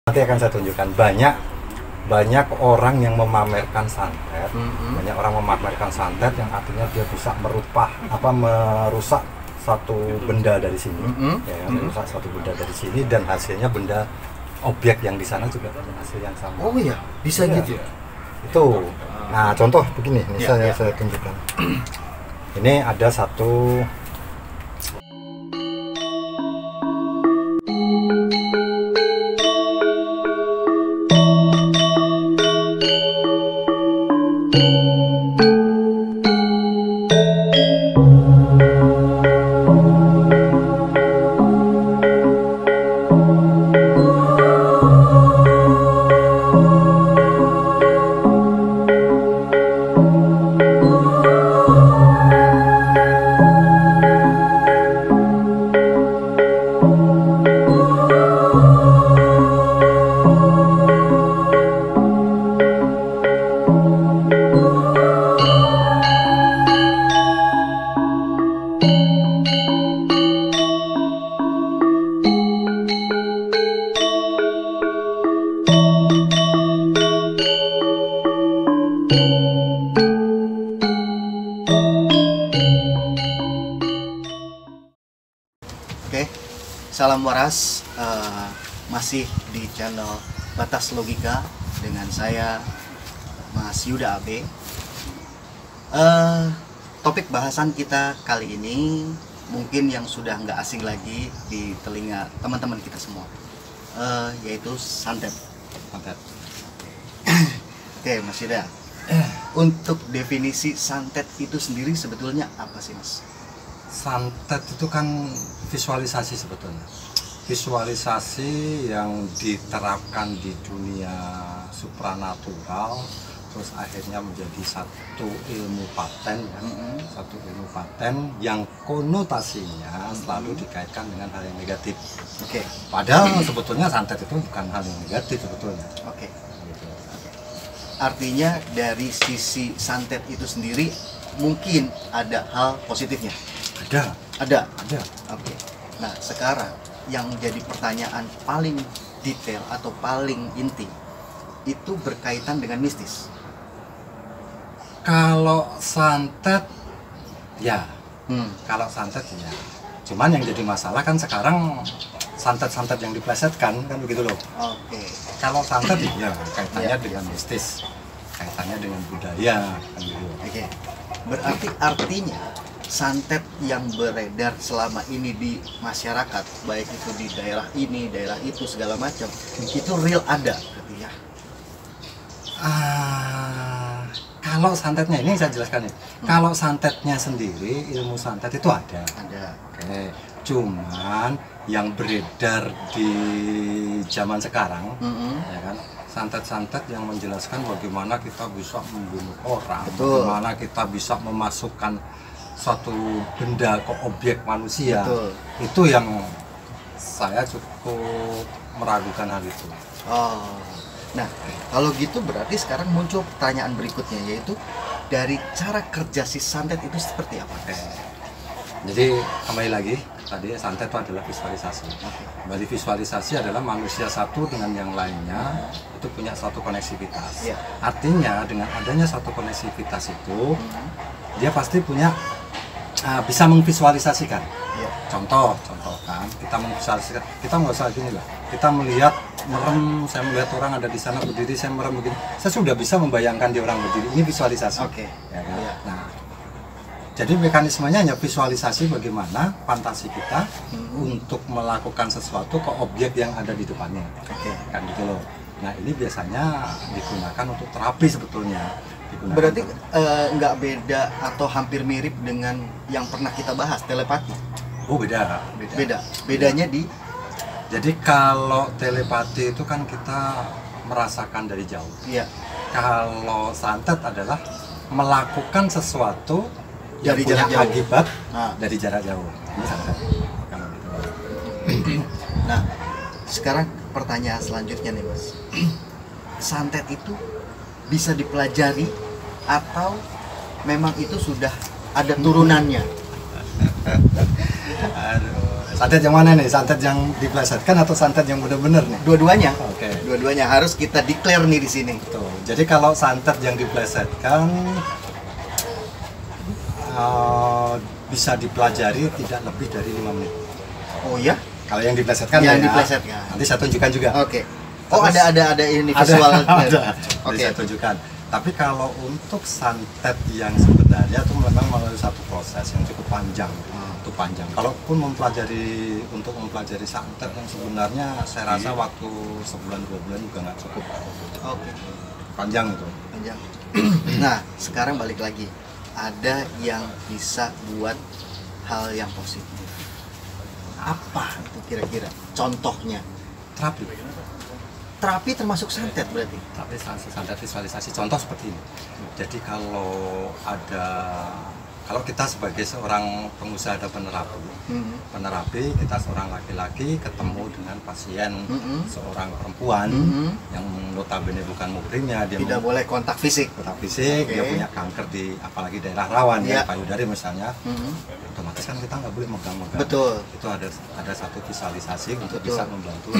Nanti akan saya tunjukkan banyak orang yang memamerkan santet, banyak orang memamerkan santet yang artinya dia bisa merusak satu benda dari sini, merusak satu benda dari sini dan hasilnya benda objek yang di sana juga punya hasil yang sama. Oh iya, bisa gitu. Itu. Nah, contoh begini, ini saya tunjukkan. Ini ada satu salam waras, masih di channel Batas Logika dengan saya Mas Yuda AB. Topik bahasan kita kali ini mungkin yang sudah nggak asing lagi di telinga teman-teman kita semua, yaitu santet. Oke, Mas Yuda, untuk definisi santet itu sendiri sebetulnya apa sih, Mas? santet itu kan visualisasi sebetulnya, visualisasi yang diterapkan di dunia supranatural, terus akhirnya menjadi satu ilmu paten ya, satu ilmu paten yang konotasinya selalu dikaitkan dengan hal yang negatif. Oke. Padahal sebetulnya santet itu bukan hal yang negatif sebetulnya. Oke. Artinya dari sisi santet itu sendiri mungkin ada hal positifnya. Ada. Oke. Nah, sekarang yang jadi pertanyaan paling detail atau paling inti itu berkaitan dengan mistis. Kalau santet ya, kalau santet ya. Cuman yang jadi masalah kan sekarang santet-santet yang diplesetkan kan begitu loh. Oke. Kalau santet ya kaitannya dengan mistis, kaitannya dengan budaya kan gitu. Oke. Berarti artinya santet yang beredar selama ini di masyarakat, baik itu di daerah ini, daerah itu, segala macam, itu real ada gitu ya? Kalau santetnya ini saya jelaskan ya. Kalau santetnya sendiri, ilmu santet itu ada. Oke. Cuman yang beredar di zaman sekarang, ya kan, santet-santet yang menjelaskan bagaimana kita bisa membunuh orang, bagaimana kita bisa memasukkan suatu benda ke objek manusia. Itu yang saya cukup meragukan hal itu. Nah, kalau gitu berarti sekarang muncul pertanyaan berikutnya, yaitu dari cara kerja si santet itu seperti apa? Jadi kembali lagi, tadi santet itu adalah visualisasi. Kembali visualisasi adalah manusia satu dengan yang lainnya itu punya suatu koneksivitas. Artinya dengan adanya suatu koneksivitas itu, dia pasti punya bisa memvisualisasikan. Contohkan kita memvisualisasikan, kita nggak usah gini lah, kita melihat merem, saya melihat orang ada di sana berdiri, saya merem begini, saya sudah bisa membayangkan dia orang berdiri. Ini visualisasi. Ya kan? Nah, jadi mekanismenya hanya visualisasi bagaimana fantasi kita untuk melakukan sesuatu ke objek yang ada di depannya. Kan gitu loh. Nah, ini biasanya digunakan untuk terapi sebetulnya. Berarti nggak beda atau hampir mirip dengan yang pernah kita bahas, telepati? Oh, beda. Bedanya di? Jadi kalau telepati itu kan kita merasakan dari jauh. Kalau santet adalah melakukan sesuatu yang dari punya jarak jauh. Akibat dari jarak jauh. Ini santet. Nah, sekarang pertanyaan selanjutnya nih, Mas. Santet itu bisa dipelajari atau memang itu sudah ada turunannya? Santet yang mana nih? Santet yang diplesetkan atau santet yang benar-benar nih? Dua-duanya. Oke. Dua-duanya harus kita declare nih di sini. Tuh. Jadi kalau santet yang diplesetkan bisa dipelajari tidak lebih dari 5 menit. Oh ya? Kalau yang diplesetkan Yang ya, diplesetkan. nanti saya tunjukkan juga. Oke. Oh, Terus ada ini visual. ada. Oke. Saya tunjukkan. Tapi kalau untuk santet yang sebenarnya itu memang melalui satu proses yang cukup panjang. Itu panjang. Kalaupun untuk mempelajari santet yang sebenarnya saya rasa waktu sebulan 2 bulan juga nggak cukup. Oke. Panjang itu. Panjang. Nah, sekarang balik lagi. Ada yang bisa buat hal yang positif. Apa itu kira-kira? Contohnya. Terapi. Terapi termasuk santet berarti? Tapi santet visualisasi contoh seperti ini. Jadi kalau kita sebagai seorang pengusaha dan penerapi, kita seorang laki-laki ketemu dengan pasien seorang perempuan yang notabene bukan muhrimnya, dia tidak boleh kontak fisik. Dia punya kanker di apalagi daerah rawan ya, payudara misalnya, otomatis kan kita nggak boleh megang-megang. Betul. Itu ada satu visualisasi untuk bisa membantu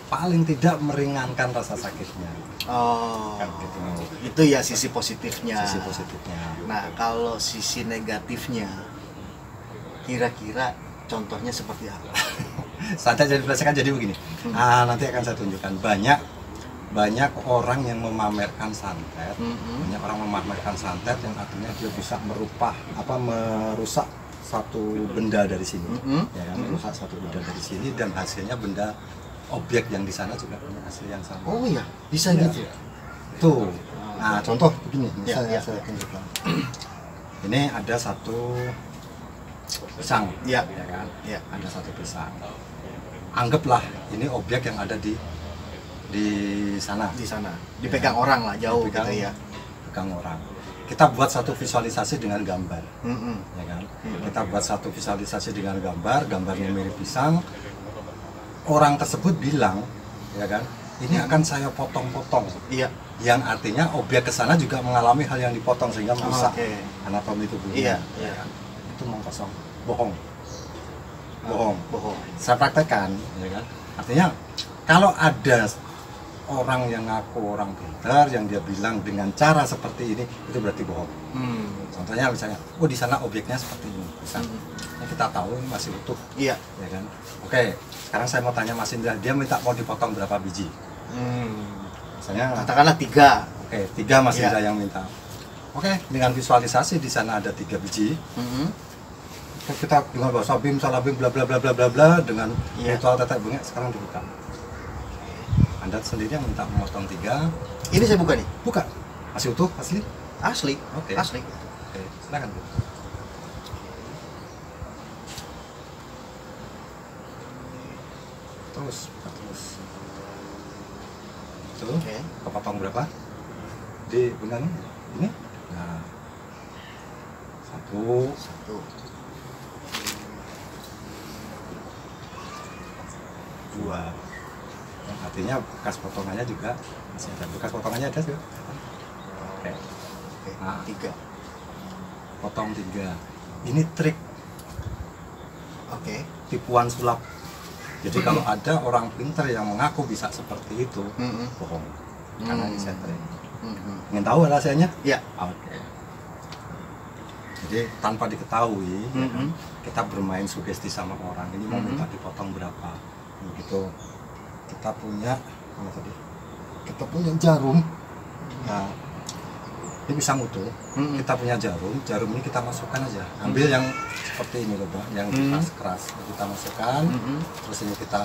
paling tidak meringankan rasa sakitnya. Oh, gitu. Itu ya sisi positifnya. Sisi positifnya. Nah, kalau sisi negatifnya, kira-kira contohnya seperti apa? Santet jadi belasan jadi begini. Nanti akan saya tunjukkan banyak orang yang memamerkan santet, banyak orang memamerkan santet yang artinya dia bisa merusak satu benda dari sini, ya kan? Merusak satu benda dari sini dan hasilnya benda objek yang di sana juga punya hasil yang sama. Oh iya, bisa gitu. Tuh. Nah, contoh begini, Ya. saya tunjukkan. Ini ada satu pisang, ya kan? Ya. Ada satu pisang. Anggaplah ini objek yang ada di sana. Di sana. Dipegang orang lah, jauh gitu ya. Pegang orang. Kita buat satu visualisasi dengan gambar, ya kan? Kita buat satu visualisasi dengan gambarnya mirip pisang. Orang tersebut bilang, ya kan, ini akan saya potong-potong. Iya. Yang artinya objek ke sana juga mengalami hal yang dipotong sehingga merusak anatomi tubuhnya. Iya. Itu omong kosong, bohong. Saya praktekkan, ya kan. Artinya kalau ada orang yang ngaku orang pintar yang dia bilang dengan cara seperti ini, itu berarti bohong. Contohnya misalnya, di sana objeknya seperti ini, misalnya kita tahu ini masih utuh. Iya. Ya kan. Oke, sekarang saya mau tanya Mas Indra, dia minta mau dipotong berapa biji? Misalnya katakanlah 3. Oke, 3 Mas Indra yang minta. Oke, dengan visualisasi di sana ada 3 biji. Kita dengan bahasa bim, salah bim, bla bla bla bla bla bla dengan ritual tetek bengek sekarang dibuka. Anda sendiri yang minta memotong 3. Ini saya buka nih. Buka. Masih utuh, asli? Asli. Oke. Asli. Oke, silakan. Terus. Tuh, kepotong berapa? Di benang ini? Nah, 1, 2. Artinya bekas potongannya juga masih ada. Bekas potongannya ada sih. Oke. Nah, 3. Potong 3. Ini trik. Oke. Tipuan sulap. Jadi kalau ada orang pintar yang mengaku bisa seperti itu, bohong. Karena ini saya trik. Ingin tahu rahasianya? Ya. Oke. Jadi tanpa diketahui, ya kan, kita bermain sugesti sama orang. Ini mau minta dipotong berapa? Begitu. Kita punya jarum. Nah, ini bisa mutu. Kita punya jarum ini kita masukkan aja. Ambil yang seperti ini loh, Bang, yang keras. Kita masukkan. Terus ini kita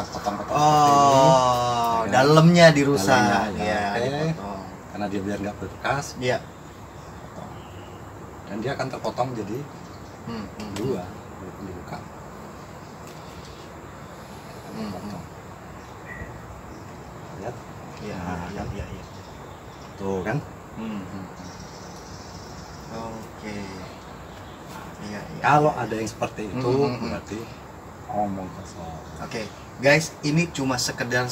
potong-potong seperti ini. Ya kan? Dalamnya dirusak. Dalamnya, ya. Dipotong. Karena dia biar nggak berbekas. Iya. Dan dia akan terpotong jadi 2. Dibuka. Potong. Lihat? Iya. Tuh kan? Oke. Iya. Kalau ada yang seperti itu, berarti omong kosong. Oke, guys, ini cuma sekedar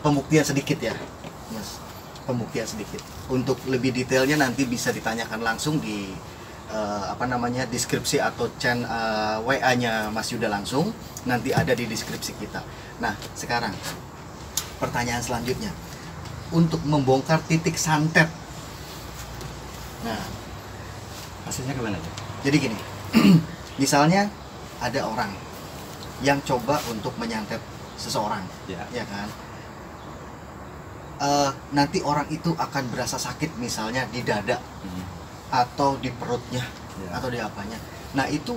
pembuktian sedikit ya, Mas. Pembuktian sedikit. Untuk lebih detailnya nanti bisa ditanyakan langsung di deskripsi atau WA-nya Mas Yuda langsung, nanti ada di deskripsi kita. Nah, sekarang pertanyaan selanjutnya, untuk membongkar titik santet. Nah, hasilnya gimana ya? Jadi gini, misalnya ada orang yang coba untuk menyantet seseorang, ya kan? Nanti orang itu akan berasa sakit, misalnya di dada, atau di perutnya, atau di apanya. Nah, itu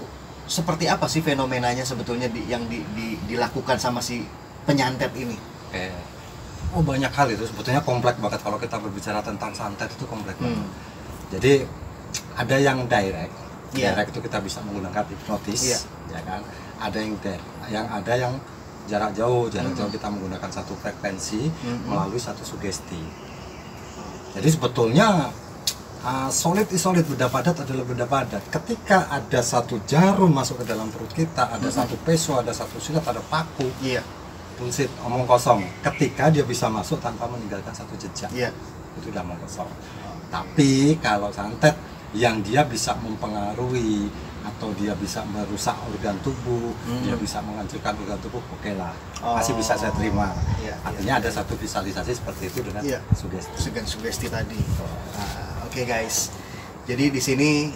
seperti apa sih fenomenanya sebetulnya yang dilakukan sama si penyantet ini? Oh, banyak hal itu, sebetulnya kompleks banget kalau kita berbicara tentang santet, itu kompleks banget. Jadi ada yang direct, direct itu kita bisa menggunakan hipnotis, ya kan? Ada yang jarak jauh kita menggunakan satu frekuensi melalui satu sugesti. Jadi sebetulnya solid benda padat adalah benda padat. Ketika ada satu jarum masuk ke dalam perut kita, ada satu peso, ada satu silet, ada paku, bullshit, omong kosong. Ketika dia bisa masuk tanpa meninggalkan satu jejak, itu udah omong kosong. Tapi kalau santet yang dia bisa mempengaruhi atau dia bisa merusak organ tubuh, dia bisa menghancurkan organ tubuh, oke lah, masih bisa saya terima. Artinya ada satu visualisasi seperti itu dengan sugesti tadi. Oke guys, jadi di sini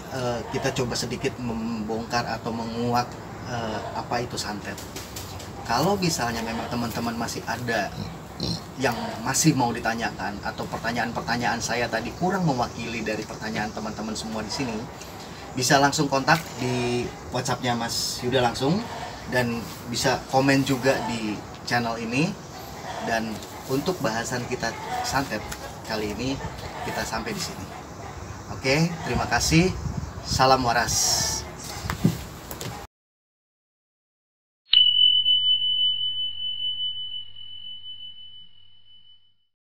kita coba sedikit membongkar atau menguak apa itu santet. Kalau misalnya memang teman-teman masih ada yang masih mau ditanyakan atau pertanyaan-pertanyaan saya tadi kurang mewakili dari pertanyaan teman-teman semua di sini, bisa langsung kontak di WhatsApp-nya Mas Yuda langsung, dan bisa komen juga di channel ini. Dan untuk bahasan kita santet kali ini kita sampai di sini. Oke, terima kasih. Salam waras.